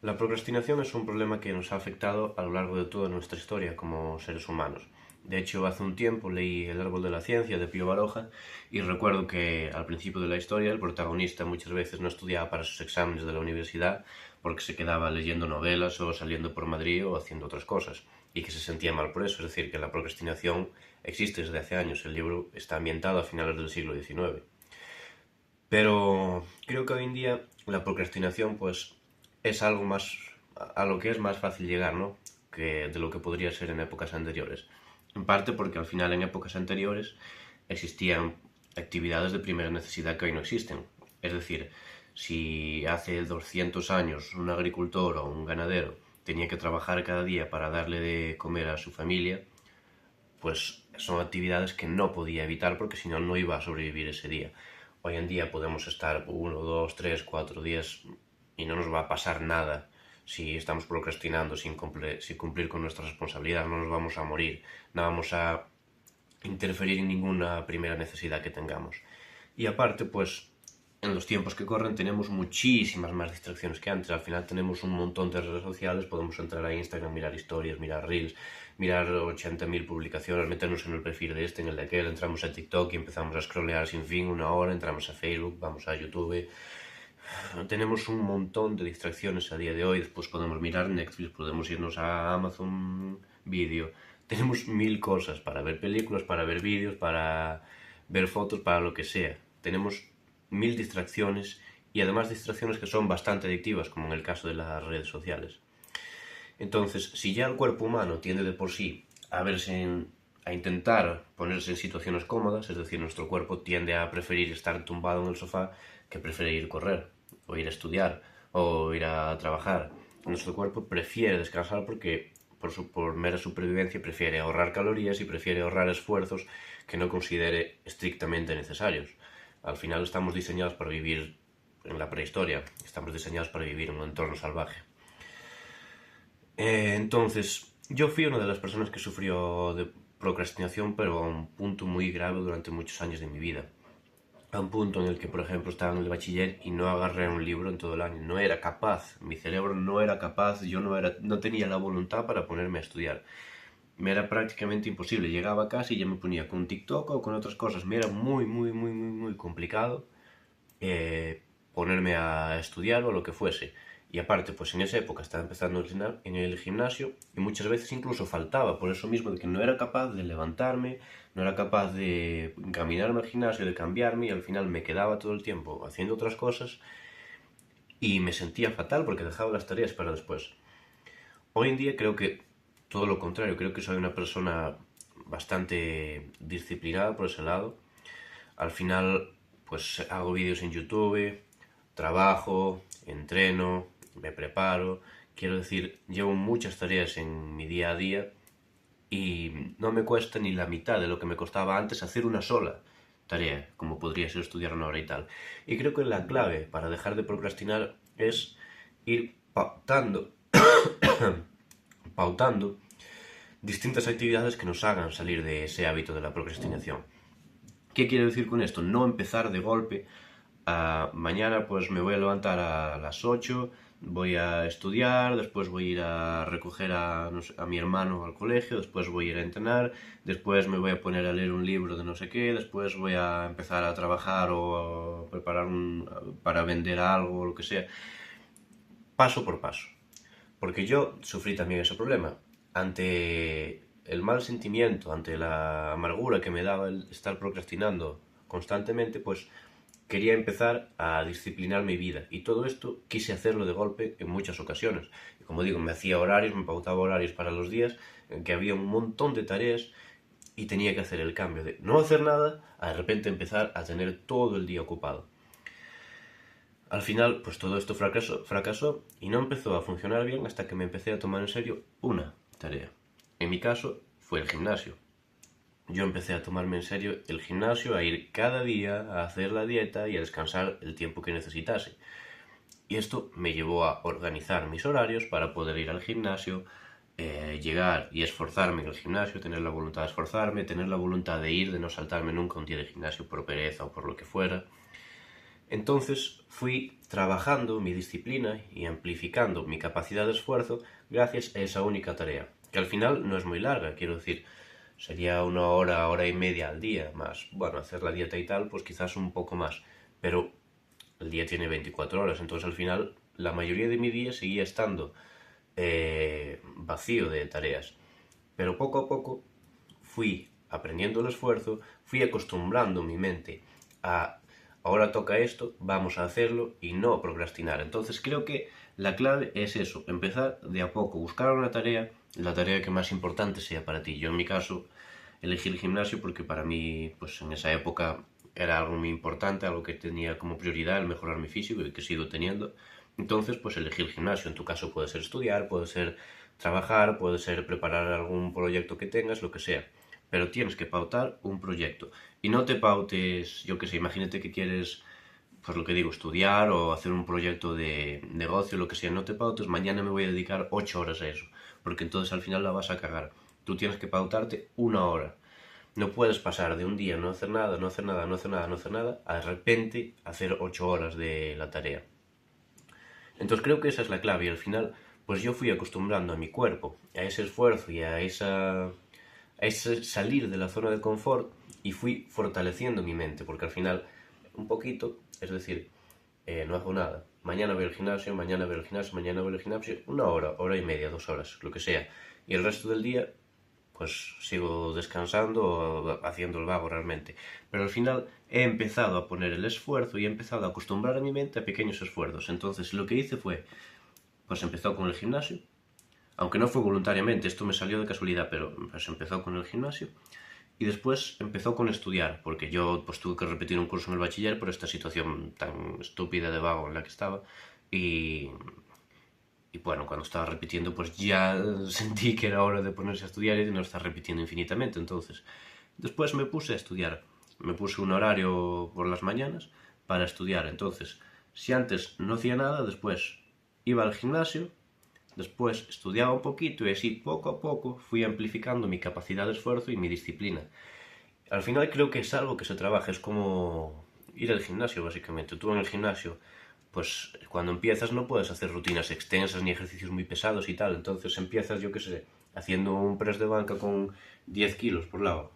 La procrastinación es un problema que nos ha afectado a lo largo de toda nuestra historia como seres humanos. De hecho, hace un tiempo leí El árbol de la ciencia de Pío Baroja y recuerdo que al principio de la historia el protagonista muchas veces no estudiaba para sus exámenes de la universidad porque se quedaba leyendo novelas o saliendo por Madrid o haciendo otras cosas y que se sentía mal por eso. Es decir, que la procrastinación existe desde hace años. El libro está ambientado a finales del siglo XIX. Pero creo que hoy en día la procrastinación pues es algo más a lo que es más fácil llegar, ¿no? Que de lo que podría ser en épocas anteriores. En parte porque al final en épocas anteriores existían actividades de primera necesidad que hoy no existen. Es decir, si hace 200 años un agricultor o un ganadero tenía que trabajar cada día para darle de comer a su familia, pues son actividades que no podía evitar porque si no, no iba a sobrevivir ese día. Hoy en día podemos estar 1, 2, 3, 4 días y no nos va a pasar nada si estamos procrastinando sin cumplir con nuestra responsabilidad. No nos vamos a morir, no vamos a interferir en ninguna primera necesidad que tengamos. Y aparte, pues en los tiempos que corren tenemos muchísimas más distracciones que antes. Al final tenemos un montón de redes sociales, podemos entrar a Instagram, mirar historias, mirar reels, mirar 80.000 publicaciones, meternos en el perfil de este, en el de aquel, entramos a TikTok y empezamos a scrollear sin fin 1 hora, entramos a Facebook, vamos a YouTube. Tenemos un montón de distracciones a día de hoy. Después podemos mirar Netflix, podemos irnos a Amazon Video. Tenemos mil cosas para ver películas, para ver vídeos, para ver fotos, para lo que sea. Tenemos mil distracciones y además distracciones que son bastante adictivas, como en el caso de las redes sociales. Entonces, si ya el cuerpo humano tiende de por sí a intentar ponerse en situaciones cómodas, es decir, nuestro cuerpo tiende a preferir estar tumbado en el sofá que preferir correr, o ir a estudiar, o ir a trabajar. Nuestro cuerpo prefiere descansar porque por mera supervivencia prefiere ahorrar calorías y prefiere ahorrar esfuerzos que no considere estrictamente necesarios. Al final estamos diseñados para vivir en la prehistoria, estamos diseñados para vivir en un entorno salvaje. Entonces, yo fui una de las personas que sufrió de procrastinación, pero a un punto muy grave durante muchos años de mi vida. A un punto en el que, por ejemplo, estaba en el bachiller y no agarré un libro en todo el año. No era capaz, mi cerebro no era capaz, yo no tenía la voluntad para ponerme a estudiar. Me era prácticamente imposible. Llegaba a casa y ya me ponía con TikTok o con otras cosas. Me era muy, muy, muy, muy, muy complicado ponerme a estudiar o lo que fuese. Y aparte, pues en esa época estaba empezando en el gimnasio y muchas veces incluso faltaba, por eso mismo de que no era capaz de levantarme, no era capaz de caminarme al gimnasio, de cambiarme y al final me quedaba todo el tiempo haciendo otras cosas y me sentía fatal porque dejaba las tareas para después. Hoy en día creo que todo lo contrario, creo que soy una persona bastante disciplinada por ese lado. Al final, pues hago vídeos en YouTube, trabajo, entreno, me preparo. Quiero decir, llevo muchas tareas en mi día a día y no me cuesta ni la mitad de lo que me costaba antes hacer una sola tarea, como podría ser estudiar 1 hora y tal. Y creo que la clave para dejar de procrastinar es ir pautando distintas actividades que nos hagan salir de ese hábito de la procrastinación. ¿Qué quiero decir con esto? No empezar de golpe a mañana pues me voy a levantar a las 8, voy a estudiar, después voy a ir a recoger no sé, a mi hermano al colegio, después voy a ir a entrenar, después me voy a poner a leer un libro de no sé qué, después voy a empezar a trabajar o a preparar para vender algo o lo que sea. Paso por paso. Porque yo sufrí también ese problema. Ante el mal sentimiento, ante la amargura que me daba el estar procrastinando constantemente, pues quería empezar a disciplinar mi vida. Y todo esto quise hacerlo de golpe en muchas ocasiones. Y como digo, me hacía horarios, me pautaba horarios para los días en que había un montón de tareas y tenía que hacer el cambio de no hacer nada a de repente empezar a tener todo el día ocupado. Al final, pues todo esto fracasó y no empezó a funcionar bien hasta que me empecé a tomar en serio una tarea. En mi caso, fue el gimnasio. Yo empecé a tomarme en serio el gimnasio, a ir cada día a hacer la dieta y a descansar el tiempo que necesitase. Y esto me llevó a organizar mis horarios para poder ir al gimnasio, llegar y esforzarme en el gimnasio, tener la voluntad de esforzarme, tener la voluntad de ir, de no saltarme nunca un día de gimnasio por pereza o por lo que fuera. Entonces fui trabajando mi disciplina y amplificando mi capacidad de esfuerzo gracias a esa única tarea, que al final no es muy larga, quiero decir, sería una hora, hora y media al día, más, bueno, hacer la dieta y tal, pues quizás un poco más, pero el día tiene 24 horas, entonces al final la mayoría de mi día seguía estando vacío de tareas, pero poco a poco fui aprendiendo el esfuerzo, fui acostumbrando mi mente a ahora toca esto, vamos a hacerlo y no procrastinar. Entonces creo que la clave es eso, empezar de a poco, buscar una tarea, la tarea que más importante sea para ti. Yo en mi caso elegí el gimnasio porque para mí, pues en esa época era algo muy importante, algo que tenía como prioridad el mejorar mi físico y que sigo teniendo. Entonces, pues elegí el gimnasio. En tu caso puede ser estudiar, puede ser trabajar, puede ser preparar algún proyecto que tengas, lo que sea. Pero tienes que pautar un proyecto. Y no te pautes, yo qué sé, imagínate que quieres, pues lo que digo, estudiar o hacer un proyecto de negocio, lo que sea. No te pautes, mañana me voy a dedicar 8 horas a eso. Porque entonces al final la vas a cagar. Tú tienes que pautarte una hora. No puedes pasar de un día no hacer nada, no hacer nada, no hacer nada, no hacer nada, a de repente hacer 8 horas de la tarea. Entonces creo que esa es la clave y al final pues yo fui acostumbrando a mi cuerpo a ese esfuerzo y a ese salir de la zona de confort y fui fortaleciendo mi mente porque al final un poquito, es decir, no hago nada. Mañana voy al gimnasio, mañana voy al gimnasio, mañana voy al gimnasio, una hora, hora y media, 2 horas, lo que sea. Y el resto del día pues sigo descansando o haciendo el vago realmente. Pero al final he empezado a poner el esfuerzo y he empezado a acostumbrar a mi mente a pequeños esfuerzos. Entonces lo que hice fue, pues empezó con el gimnasio, aunque no fue voluntariamente, esto me salió de casualidad, pero pues empezó con el gimnasio. Y después empezó con estudiar, porque yo pues tuve que repetir un curso en el bachiller por esta situación tan estúpida de vago en la que estaba. Y bueno, cuando estaba repitiendo, pues ya sentí que era hora de ponerse a estudiar y de no estar repitiendo infinitamente. Entonces, después me puse a estudiar. Me puse un horario por las mañanas para estudiar. Entonces, si antes no hacía nada, después iba al gimnasio, después estudiaba un poquito y así poco a poco fui amplificando mi capacidad de esfuerzo y mi disciplina. Al final creo que es algo que se trabaja, es como ir al gimnasio básicamente. Tú en el gimnasio, pues cuando empiezas no puedes hacer rutinas extensas ni ejercicios muy pesados y tal, entonces empiezas, yo qué sé, haciendo un press de banca con 10 kilos por lado.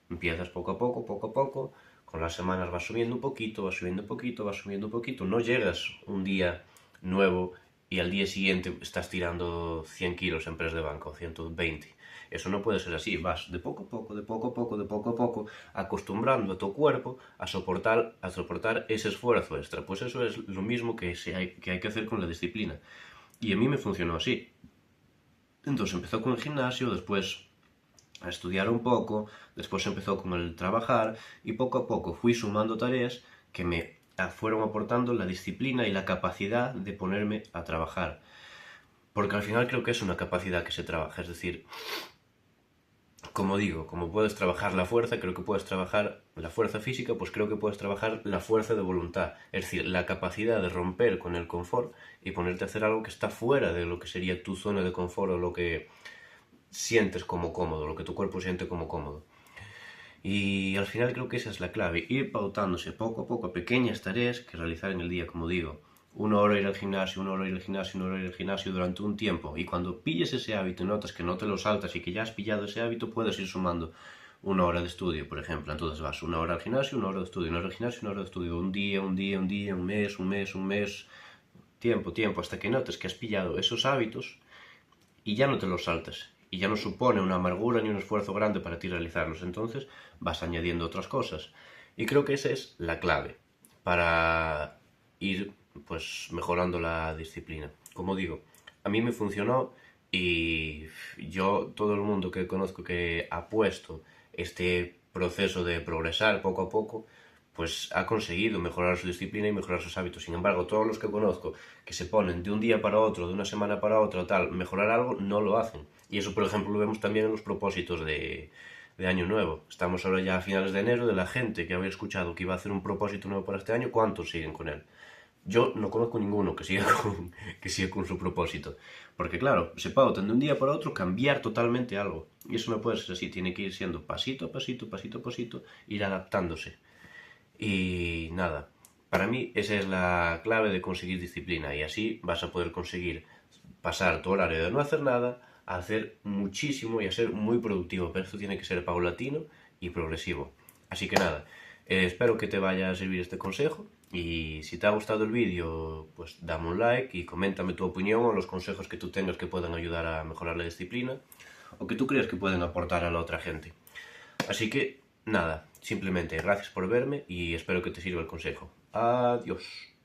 Empiezas poco a poco, con las semanas vas subiendo un poquito, vas subiendo un poquito, vas subiendo un poquito, no llegas un día nuevo y al día siguiente estás tirando 100 kilos en press de banca o 120. Eso no puede ser así, vas de poco a poco, de poco a poco, de poco a poco, acostumbrando a tu cuerpo a soportar ese esfuerzo extra. Pues eso es lo mismo que hay que hacer con la disciplina. Y a mí me funcionó así. Entonces empezó con el gimnasio, después a estudiar un poco, después empezó con el trabajar y poco a poco fui sumando tareas que me fueron aportando la disciplina y la capacidad de ponerme a trabajar. Porque al final creo que es una capacidad que se trabaja, es decir, como digo, como puedes trabajar la fuerza, creo que puedes trabajar la fuerza física, pues creo que puedes trabajar la fuerza de voluntad. Es decir, la capacidad de romper con el confort y ponerte a hacer algo que está fuera de lo que sería tu zona de confort o lo que sientes como cómodo, lo que tu cuerpo siente como cómodo. Y al final creo que esa es la clave, ir pautándose poco a poco pequeñas tareas que realizar en el día, como digo. Una hora ir al gimnasio, una hora ir al gimnasio, una hora ir al gimnasio durante un tiempo. Y cuando pilles ese hábito y notas que no te lo saltas y que ya has pillado ese hábito, puedes ir sumando una hora de estudio, por ejemplo. Entonces vas una hora al gimnasio, una hora de estudio, una hora al gimnasio, una hora de estudio. Un día, un día, un día, un mes, un mes, un mes. Tiempo, tiempo, hasta que notes que has pillado esos hábitos y ya no te los saltas. Y ya no supone una amargura ni un esfuerzo grande para ti realizarlos. Entonces vas añadiendo otras cosas. Y creo que esa es la clave para ir pues mejorando la disciplina. Como digo, a mí me funcionó y yo, todo el mundo que conozco que ha puesto este proceso de progresar poco a poco, pues ha conseguido mejorar su disciplina y mejorar sus hábitos. Sin embargo, todos los que conozco que se ponen de un día para otro, de una semana para otra, tal, mejorar algo, no lo hacen. Y eso, por ejemplo, lo vemos también en los propósitos de Año Nuevo. Estamos ahora ya a finales de enero, de la gente que había escuchado que iba a hacer un propósito nuevo para este año, ¿cuántos siguen con él? Yo no conozco ninguno que siga con su propósito. Porque claro, se pautan de un día para otro cambiar totalmente algo. Y eso no puede ser así, tiene que ir siendo pasito a pasito, pasito a pasito, ir adaptándose. Y nada, Para mí esa es la clave de conseguir disciplina y así vas a poder conseguir pasar tu horario de no hacer nada a hacer muchísimo y a ser muy productivo, pero esto tiene que ser paulatino y progresivo. Así que nada, espero que te vaya a servir este consejo y si te ha gustado el vídeo, pues dame un like y coméntame tu opinión o los consejos que tú tengas que puedan ayudar a mejorar la disciplina o que tú creas que pueden aportar a la otra gente. Así que nada, simplemente gracias por verme y espero que te sirva el consejo. Adiós.